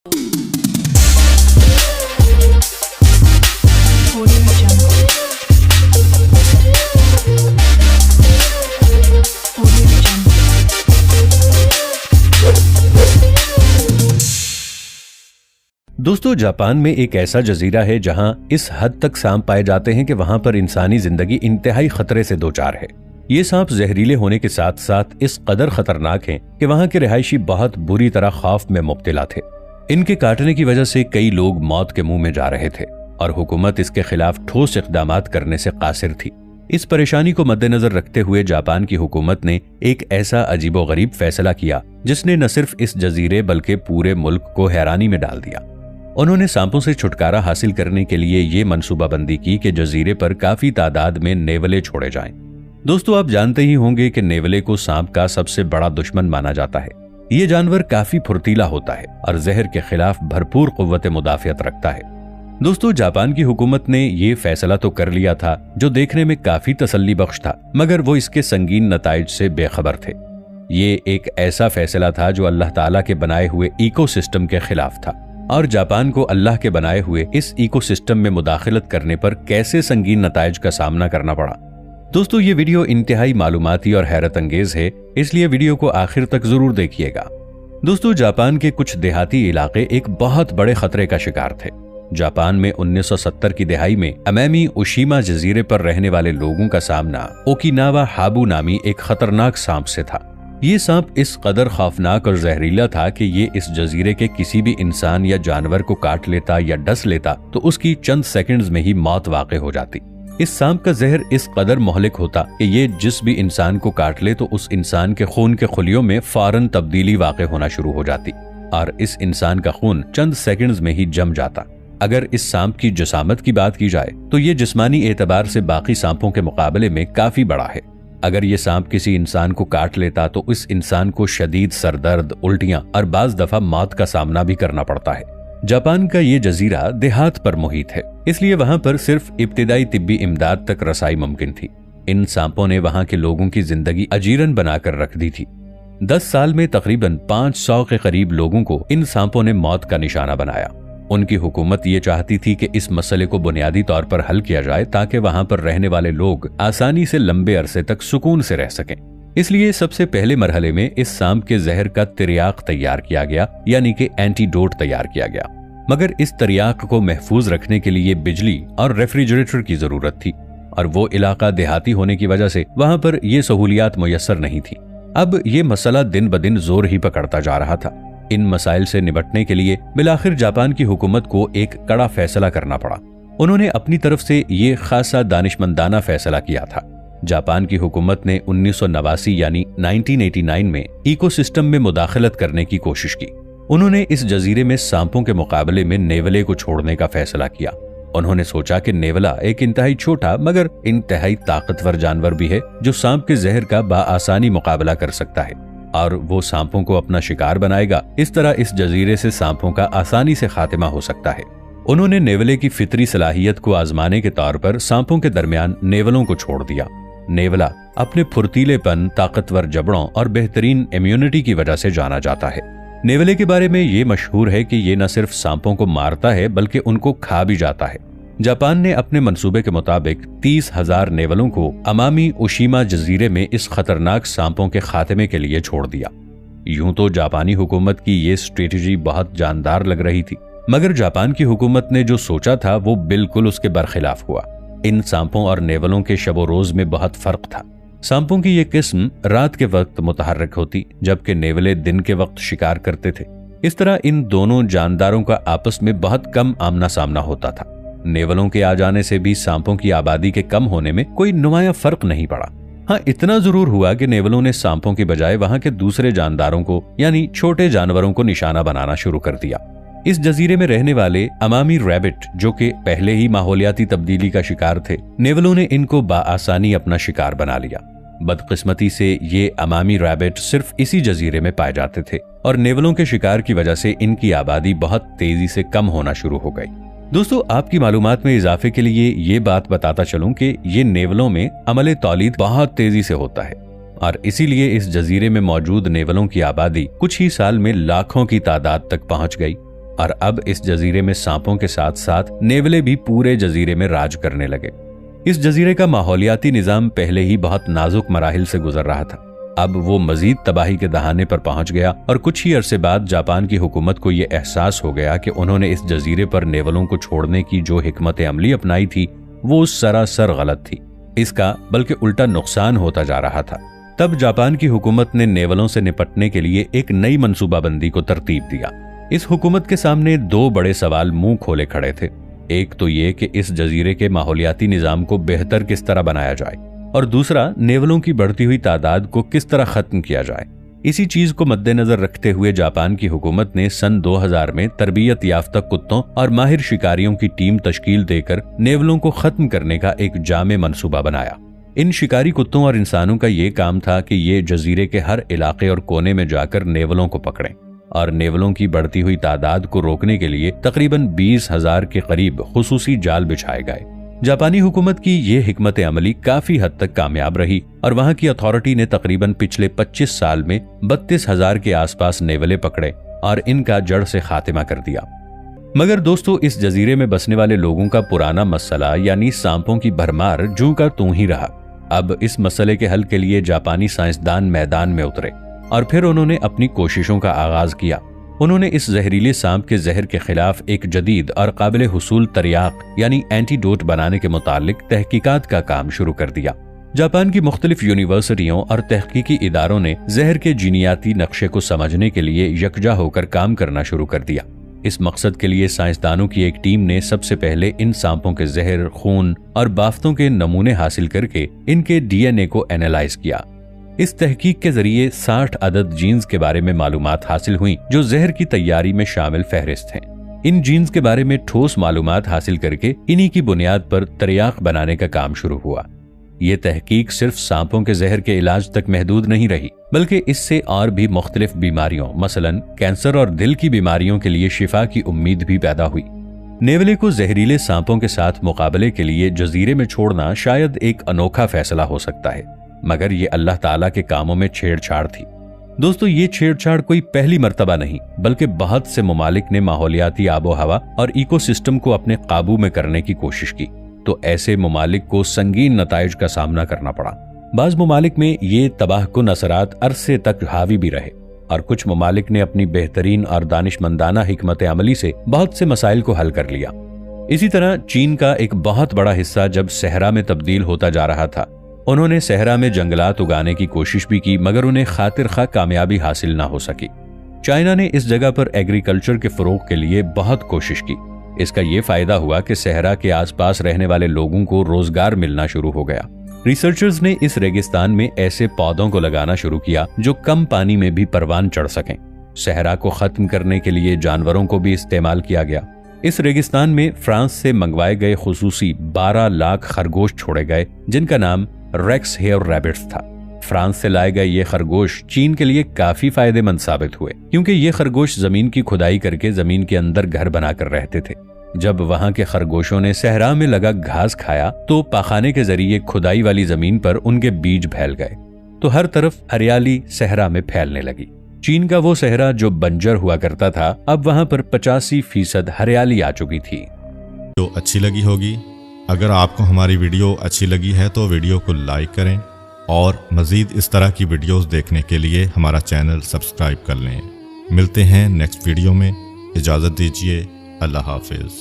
दोस्तों, जापान में एक ऐसा जजीरा है जहां इस हद तक सांप पाए जाते हैं कि वहां पर इंसानी जिंदगी इंतहाई खतरे से दो चार है। ये सांप जहरीले होने के साथ साथ इस कदर खतरनाक हैं कि वहां के रिहायशी बहुत बुरी तरह खौफ में मुब्तला थे। इनके काटने की वजह से कई लोग मौत के मुंह में जा रहे थे और हुकूमत इसके खिलाफ ठोस इक़दामात करने से कासिर थी। इस परेशानी को मद्देनजर रखते हुए जापान की हुकूमत ने एक ऐसा अजीबोगरीब फैसला किया जिसने न सिर्फ इस जजीरे बल्कि पूरे मुल्क को हैरानी में डाल दिया। उन्होंने सांपों से छुटकारा हासिल करने के लिए ये मंसूबाबंदी की कि जजीरे पर काफी तादाद में नेवले छोड़े जाएं। दोस्तों, आप जानते ही होंगे कि नेवले को सांप का सबसे बड़ा दुश्मन माना जाता है। ये जानवर काफी फुर्तीला होता है और जहर के खिलाफ भरपूर कुव्वत मुदाफियत रखता है। दोस्तों, जापान की हुकूमत ने ये फैसला तो कर लिया था जो देखने में काफी तसल्ली बख्श था, मगर वो इसके संगीन नताइज से बेखबर थे। ये एक ऐसा फैसला था जो अल्लाह ताला के बनाए हुए इकोसिस्टम के खिलाफ था और जापान को अल्लाह के बनाए हुए इस इकोसिस्टम में मुदाखलत करने पर कैसे संगीन नताइज का सामना करना पड़ा। दोस्तों, ये वीडियो इंतहाई मालूमाती और हैरत अंगेज है, इसलिए वीडियो को आखिर तक जरूर देखिएगा। दोस्तों, जापान के कुछ देहाती इलाके एक बहुत बड़े खतरे का शिकार थे। जापान में 1970 की दहाई में अमामी ओशिमा जजीरे पर रहने वाले लोगों का सामना ओकिनावा हाबू नामी एक खतरनाक सांप से था। ये सांप इस कदर खौफनाक और जहरीला था कि ये इस जजीरे के किसी भी इंसान या जानवर को काट लेता या डस लेता तो उसकी चंद सेकंड्स में ही मौत वाक़े हो जाती। इस सांप का जहर इस कदर मोहलिक होता कि ये जिस भी इंसान को काट ले तो उस इंसान के खून के खुलियों में फौरन तब्दीली वाक़े होना शुरू हो जाती और इस इंसान का खून चंद सेकंड्स में ही जम जाता। अगर इस सांप की जसामत की बात की जाए तो ये जिस्मानी एतबार से बाकी सांपों के मुकाबले में काफी बड़ा है। अगर ये सांप किसी इंसान को काट लेता तो इस इंसान को शदीद सरदर्द, उल्टियां और बाज दफा मौत का सामना भी करना पड़ता है। जापान का ये जजीरा देहात पर मुहित है, इसलिए वहां पर सिर्फ इब्तिदाई तिब्बी इमदाद तक रसाई मुमकिन थी। इन सांपों ने वहां के लोगों की जिंदगी अजीरन बनाकर रख दी थी। 10 साल में तकरीबन 500 के करीब लोगों को इन सांपों ने मौत का निशाना बनाया। उनकी हुकूमत ये चाहती थी कि इस मसले को बुनियादी तौर पर हल किया जाए ताकि वहां पर रहने वाले लोग आसानी से लंबे अरसे तक सुकून से रह सकें। इसलिए सबसे पहले मरहले में इस सांप के जहर का तिर्याक तैयार किया गया, यानी कि एंटीडोट तैयार किया गया। मगर इस तिर्याक को महफूज रखने के लिए बिजली और रेफ्रिजरेटर की जरूरत थी और वो इलाका देहाती होने की वजह से वहां पर ये सहूलियात मुयस्सर नहीं थी। अब ये मसला दिन ब दिन जोर ही पकड़ता जा रहा था। इन मसाइल से निपटने के लिए बिलाखिर जापान की हुकूमत को एक कड़ा फैसला करना पड़ा। उन्होंने अपनी तरफ से ये खासा दानिशमंदाना फैसला किया था। जापान की हुकूमत ने 1989 यानी 1989 में इकोसिस्टम में मुदाखलत करने की कोशिश की। उन्होंने इस जजीरे में सांपों के मुकाबले में नेवले को छोड़ने का फैसला किया। उन्होंने सोचा कि नेवला एक इंतहाई छोटा मगर इंतहाई ताकतवर जानवर भी है जो सांप के जहर का बाआसानी मुकाबला कर सकता है और वो सांपों को अपना शिकार बनाएगा। इस तरह इस जजीरे से सांपों का आसानी से खात्मा हो सकता है। उन्होंने नेवले की फितरी सलाहियत को आजमाने के तौर पर सांपों के दरमियान नेवलों को छोड़ दिया। नेवला अपने फुर्तीलेपन, ताकतवर जबड़ों और बेहतरीन इम्यूनिटी की वजह से जाना जाता है। नेवले के बारे में ये मशहूर है कि ये न सिर्फ सांपों को मारता है बल्कि उनको खा भी जाता है। जापान ने अपने मंसूबे के मुताबिक 30,000 नेवलों को अमामी ओशिमा जजीरे में इस खतरनाक सांपों के खात्मे के लिए छोड़ दिया। यूं तो जापानी हुकूमत की ये स्ट्रेटजी बहुत जानदार लग रही थी, मगर जापान की हुकूमत ने जो सोचा था वो बिल्कुल उसके बरखिलाफ हुआ। इन सांपों और नेवलों के शबो रोज में बहुत फर्क था। सांपों की ये किस्म रात के वक्त मुतहर्रिक होती जबकि नेवले दिन के वक्त शिकार करते थे। इस तरह इन दोनों जानदारों का आपस में बहुत कम आमना सामना होता था। नेवलों के आ जाने से भी सांपों की आबादी के कम होने में कोई नुमाया फर्क नहीं पड़ा। हाँ, इतना जरूर हुआ कि नेवलों ने सांपों की बजाय वहां के दूसरे जानदारों को यानी छोटे जानवरों को निशाना बनाना शुरू कर दिया। इस जजीरे में रहने वाले अमामी रैबिट, जो कि पहले ही माहौलियाती तब्दीली का शिकार थे, नेवलों ने इनको बाआसानी अपना शिकार बना लिया। बदकिस्मती से ये अमामी रैबिट सिर्फ इसी जजीरे में पाए जाते थे और नेवलों के शिकार की वजह से इनकी आबादी बहुत तेजी से कम होना शुरू हो गई। दोस्तों, आपकी मालूमात में इजाफे के लिए ये बात बताता चलूं कि ये नेवलों में अमले तौलीद बहुत तेजी से होता है और इसीलिए इस जजीरे में मौजूद नेवलों की आबादी कुछ ही साल में लाखों की तादाद तक पहुंच गई और अब इस जजीरे में सांपों के साथ साथ नेवले भी पूरे जजीरे में राज करने लगे। इस जजीरे का माहौलियाती निजाम पहले ही बहुत नाजुक मराहिल से गुजर रहा था। अब वो मजीद तबाही के दहाने पर पहुंच गया और कुछ ही अरसे बाद जापान की हुकूमत को ये एहसास हो गया कि उन्होंने इस जजीरे पर नेवलों को छोड़ने की जो हिकमत अमली अपनाई थी वो सरासर गलत थी। इसका बल्कि उल्टा नुकसान होता जा रहा था। तब जापान की हुकूमत ने नेवलों से निपटने के लिए एक नई मंसूबाबंदी को तरतीब दिया। इस हुकूमत के सामने दो बड़े सवाल मुंह खोले खड़े थे। एक तो ये कि इस जजीरे के माहौलियाती निजाम को बेहतर किस तरह बनाया जाए और दूसरा नेवलों की बढ़ती हुई तादाद को किस तरह खत्म किया जाए। इसी चीज को मद्देनजर रखते हुए जापान की हुकूमत ने सन 2000 में तरबियत याफ्ता कुत्तों और माहिर शिकारियों की टीम तश्कील देकर नेवलों को खत्म करने का एक जामे मंसूबा बनाया। इन शिकारी कुत्तों और इंसानों का ये काम था कि ये जजीरे के हर इलाके और कोने में जाकर नेवलों को पकड़ें और नेवलों की बढ़ती हुई तादाद को रोकने के लिए तकरीबन 20,000 के करीब खुसूसी जाल बिछाए गए। जापानी हुकूमत की ये हिकमत अमली काफी हद तक कामयाब रही और वहां की अथॉरिटी ने तकरीबन पिछले 25 साल में 32,000 के आसपास नेवले पकड़े और इनका जड़ से खात्मा कर दिया। मगर दोस्तों, इस जजीरे में बसने वाले लोगों का पुराना मसला यानी सांपों की भरमार जूं का तूं ही रहा। अब इस मसले के हल के लिए जापानी साइंसदान मैदान में उतरे और फिर उन्होंने अपनी कोशिशों का आगाज किया। उन्होंने इस जहरीले सांप के जहर के खिलाफ एक जदीद और काबिल हुसूल तरियाक यानी एंटीडोट बनाने के मुतालिक तहकीकात का काम शुरू कर दिया। जापान की मुख्तलिफ यूनिवर्सिटियों और तहकीकी इदारों ने जहर के जीनियाती नक्शे को समझने के लिए यकजा होकर काम करना शुरू कर दिया। इस मकसद के लिए साइंसदानों की एक टीम ने सबसे पहले इन सांपों के जहर, खून और बाफ्तों के नमूने हासिल करके इनके डीएनए को एनालाइज किया। इस तहकीक के जरिए 60 अदद जीन्स के बारे में मालूमात हासिल हुई जो जहर की तैयारी में शामिल फहरिस्त हैं। इन जीन्स के बारे में ठोस मालूमात हासिल करके इन्हीं की बुनियाद पर तरियाक बनाने का काम शुरू हुआ। ये तहकीक सिर्फ सांपों के जहर के इलाज तक महदूद नहीं रही, बल्कि इससे और भी मुख्तलिफ बीमारियों मसलन कैंसर और दिल की बीमारियों के लिए शिफा की उम्मीद भी पैदा हुई। नेवले को जहरीले सांपों के साथ मुकाबले के लिए जजीरे में छोड़ना शायद एक अनोखा फैसला हो सकता है, मगर ये अल्लाह ताला के कामों में छेड़छाड़ थी। दोस्तों, ये छेड़छाड़ कोई पहली मर्तबा नहीं, बल्कि बहुत से ममालिक ने माहौलियाती आबो हवा और इकोसिस्टम को अपने काबू में करने की कोशिश की, तो ऐसे ममालिक को संगीन नताइज का सामना करना पड़ा। बाज ममालिक में ये तबाहकुन असरात अरसे तक हावी भी रहे और कुछ ममालिक ने अपनी बेहतरीन और दानिशमंदाना हिकमत अमली से बहुत से मसाइल को हल कर लिया। इसी तरह चीन का एक बहुत बड़ा हिस्सा जब सहरा में तब्दील होता जा रहा था, उन्होंने सहरा में जंगलात उगाने की कोशिश भी की, मगर उन्हें खातिर खा कामयाबी हासिल ना हो सकी। चाइना ने इस जगह पर एग्रीकल्चर के फरोग के लिए बहुत कोशिश की। इसका ये फायदा हुआ कि सहरा के आसपास रहने वाले लोगों को रोजगार मिलना शुरू हो गया। रिसर्चर्स ने इस रेगिस्तान में ऐसे पौधों को लगाना शुरू किया जो कम पानी में भी परवान चढ़ सकें। सहरा को खत्म करने के लिए जानवरों को भी इस्तेमाल किया गया। इस रेगिस्तान में फ्रांस से मंगवाए गए खुसूसी 12 लाख खरगोश छोड़े गए, जिनका नाम रेक्स हेयर रैबिट्स था। फ्रांस से लाए गए ये खरगोश चीन के लिए काफी फायदेमंद साबित हुए, क्योंकि ये खरगोश जमीन की खुदाई करके जमीन के अंदर घर बनाकर रहते थे। जब वहां के खरगोशों ने सहरा में लगा घास खाया तो पाखाने के जरिए खुदाई वाली जमीन पर उनके बीज फैल गए, तो हर तरफ हरियाली सहरा में फैलने लगी। चीन का वो सहरा जो बंजर हुआ करता था, अब वहां पर 85% हरियाली आ चुकी थी। तो अच्छी लगी होगी। अगर आपको हमारी वीडियो अच्छी लगी है तो वीडियो को लाइक करें और मज़ीद इस तरह की वीडियोस देखने के लिए हमारा चैनल सब्सक्राइब कर लें। मिलते हैं नेक्स्ट वीडियो में। इजाज़त दीजिए। अल्लाह हाफिज़।